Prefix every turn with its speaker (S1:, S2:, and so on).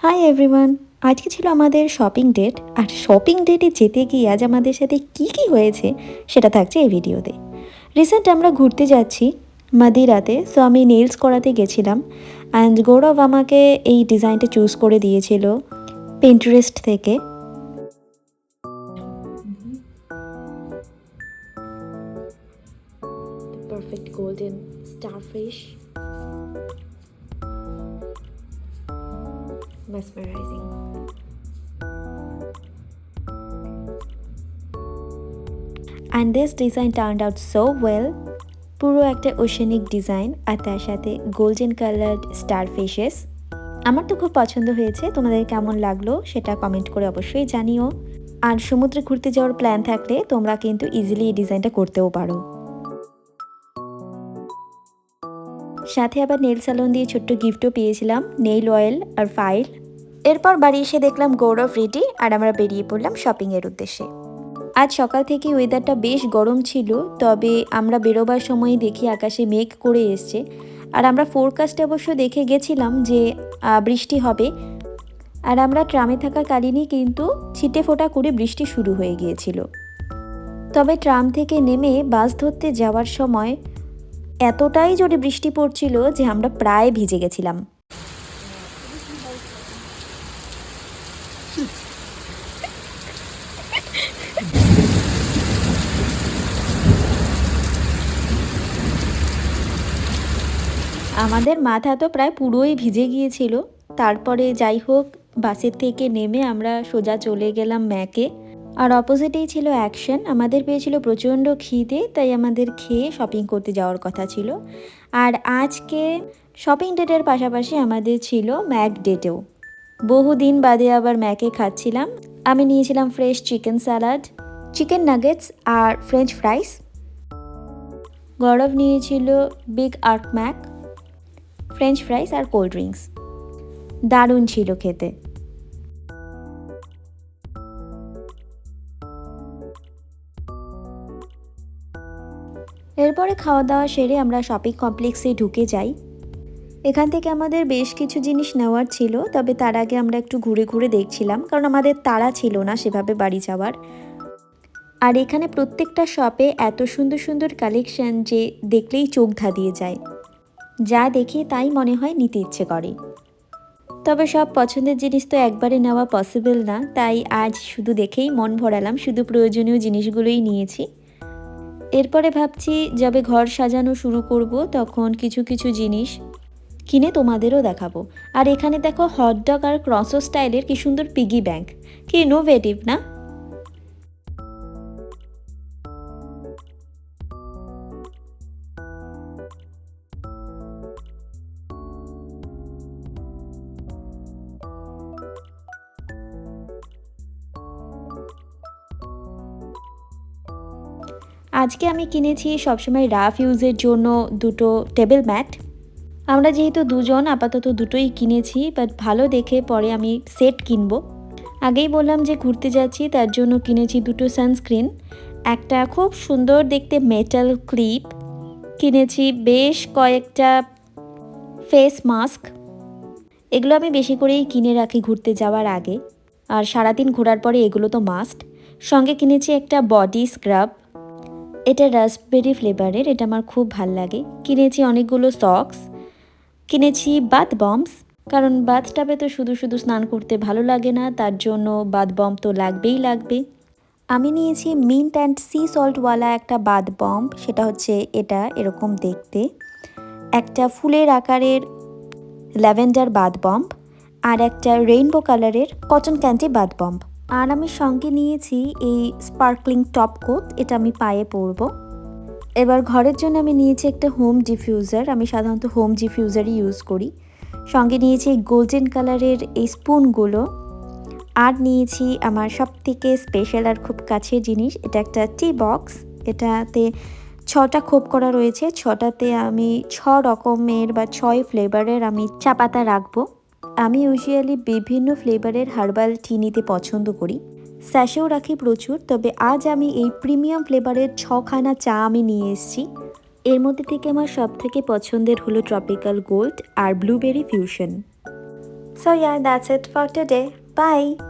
S1: Hi everyone, আজকে ছিল আমাদের শপিং ডেট। আর শপিং ডেটে যেতে গিয়ে আজ আমাদের সাথে কি কি হয়েছে সেটা থাকছে এই ভিডিওতে। রিসেন্ট আমরা ঘুরতে যাচ্ছি মাদিরাতে, সো আমি নেলস করাতে গেছিলাম অ্যান্ড গৌরব আমাকে এই ডিজাইনটা চুজ করে দিয়েছিল পিন্টারেস্ট থেকে। Perfect golden starfish, mesmerizing. And this design turned out so well. পুরো একটা ওশেনিক ডিজাইন আর তার সাথে গোল্ডেন কালার্ড স্টার ফিশেস। আমার তো খুব পছন্দ হয়েছে, তোমাদের কেমন লাগলো সেটা কমেন্ট করে অবশ্যই জানিও। আর সমুদ্রে ঘুরতে যাওয়ার প্ল্যান থাকলে তোমরা কিন্তু ইজিলি এই ডিজাইনটা করতেও পারো। সাথে আবার নেল স্যালন দিয়ে ছোট্ট গিফটও পেয়েছিলাম, নেইল অয়েল আর ফাইল। এরপর বাড়ি এসে দেখলাম গৌরব রেডি আর আমরা বেরিয়ে পড়লাম শপিংয়ের উদ্দেশ্যে। আজ সকাল থেকে ওয়েদারটা বেশ গরম ছিল, তবে আমরা বেরোবার সময় দেখি আকাশে মেঘ করে এসছে। আর আমরা ফোরকাস্টে অবশ্য দেখে গেছিলাম যে বৃষ্টি হবে, আর আমরা ট্রামে থাকাকালীনই কিন্তু ছিটে ফোঁটা করে বৃষ্টি শুরু হয়ে গিয়েছিল। তবে ট্রাম থেকে নেমে বাস ধরতে যাওয়ার সময় এতটাই জোরে বৃষ্টি পড়ছিল যে আমরা প্রায় ভিজে গেছিলাম। আমাদের মাথা তো প্রায় পুরোই ভিজে গিয়েছিল। তারপরে যাই হোক, বাসের থেকে নেমে আমরা সোজা চলে গেলাম ম্যাকে। আর অপোজিটেই ছিল অ্যাকশন। আমাদের পেয়েছিল প্রচণ্ড খিদে, তাই আমাদের খেয়ে শপিং করতে যাওয়ার কথা ছিল। আর আজকে শপিং ডেটের পাশাপাশি আমাদের ছিল ম্যাক ডেটেও। বহুদিন বাদে আবার ম্যাকে খাচ্ছিলাম। আমি নিয়েছিলাম fresh chicken salad, chicken nuggets আর ফ্রেঞ্চ ফ্রাইস। গৌরব নিয়েছিল big arc Mac, french fries আর কোল্ড ড্রিঙ্কস। দারুণ ছিল খেতে। এরপরে খাওয়া দাওয়া সেরে আমরা শপিং কমপ্লেক্সে ঢুকে যাই। এখান থেকে আমাদের বেশ কিছু জিনিস নেওয়ার ছিল, তবে তার আগে আমরা একটু ঘুরে ঘুরে দেখছিলাম, কারণ আমাদের তাড়া ছিল না সেভাবে বাড়ি যাওয়ার। আর এখানে প্রত্যেকটা শপে এত সুন্দর সুন্দর কালেকশন যে দেখলেই চোখ ধাঁধিয়ে যায়, যা দেখে তাই মনে হয় নিতে ইচ্ছে করে। তবে সব পছন্দের জিনিস তো একবারে নেওয়া পসিবল না, তাই আজ শুধু দেখেই মন ভরালাম, শুধু প্রয়োজনীয় জিনিসগুলোই নিয়েছি। এরপরে ভাবছি যবে ঘর সাজানো শুরু করব তখন কিছু কিছু জিনিস কিনে তোমাদেরও দেখাবো। আর এখানে দেখো হটডগ আর ক্রসো স্টাইলের কি সুন্দর পিগি ব্যাংক, কি ইনোভেটিভ না? আজকে আমি কিনেছি সবসময় রাফ ইউজের জন্য দুটো টেবিল ম্যাট। আমরা যেহেতু দুজন, আপাতত দুটোই কিনেছি, বাট ভালো দেখে পরে আমি সেট কিনবো। আগেই বললাম যে ঘুরতে যাচ্ছি, তার জন্য কিনেছি দুটো সানস্ক্রিন, একটা খুব সুন্দর দেখতে মেটাল ক্লিপ, কিনেছি বেশ কয়েকটা ফেস মাস্ক। এগুলো আমি বেশি করেই কিনে রাখি ঘুরতে যাওয়ার আগে, আর সারাদিন ঘোরার পরে এগুলো তো মাস্ট। সঙ্গে কিনেছি একটা বডি স্ক্রাব, এটা রাসবেরি ফ্লেভারের, এটা আমার খুব ভাল লাগে। কিনেছি অনেকগুলো সক্স, কিনেছি বাথ বম্বস, কারণ বাথটাবে তো শুধু শুধু স্নান করতে ভালো লাগে না, তার জন্য বাথ বম্ব তো লাগবেই লাগবে। আমি নিয়েছি মিন্ট অ্যান্ড সি সল্টওয়ালা একটা বাথ বম্ব, সেটা হচ্ছে এটা এরকম দেখতে, একটা ফুলের আকারের ল্যাভেন্ডার বাথ বম্ব, আর একটা রেইনবো কালারের কটন ক্যান্ডি বাথ বম্ব। আর আমি সঙ্গে নিয়েছি এই স্পার্কলিং টপ কোট, এটা আমি পায়ে পরবো। এবার ঘরের জন্য আমি নিয়েছি একটা হোম ডিফিউজার, আমি সাধারণত হোম ডিফিউজারই ইউজ করি। সঙ্গে নিয়েছি গোল্ডেন কালারের এই স্পুনগুলো। আর নিয়েছি আমার সবথেকে স্পেশাল আর খুব কাছের জিনিস, এটা একটা টি বক্স। এটাতে 6টা খোপ করা রয়েছে, 6টাতে আমি 6 রকমের বা 6 ফ্লেভারের আমি চা পাতা রাখবো। আমি ইউজুয়ালি বিভিন্ন ফ্লেভারের হার্বাল টি নিতে পছন্দ করি, স্যাশেও রাখি প্রচুর, তবে আজ আমি এই প্রিমিয়াম ফ্লেভারের 6খানা চা আমি নিয়ে এসেছি। এর মধ্যে থেকে আমার সবথেকে পছন্দের হলো ট্রপিক্যাল গোল্ড আর blueberry fusion. So yeah, that's it for today. Bye.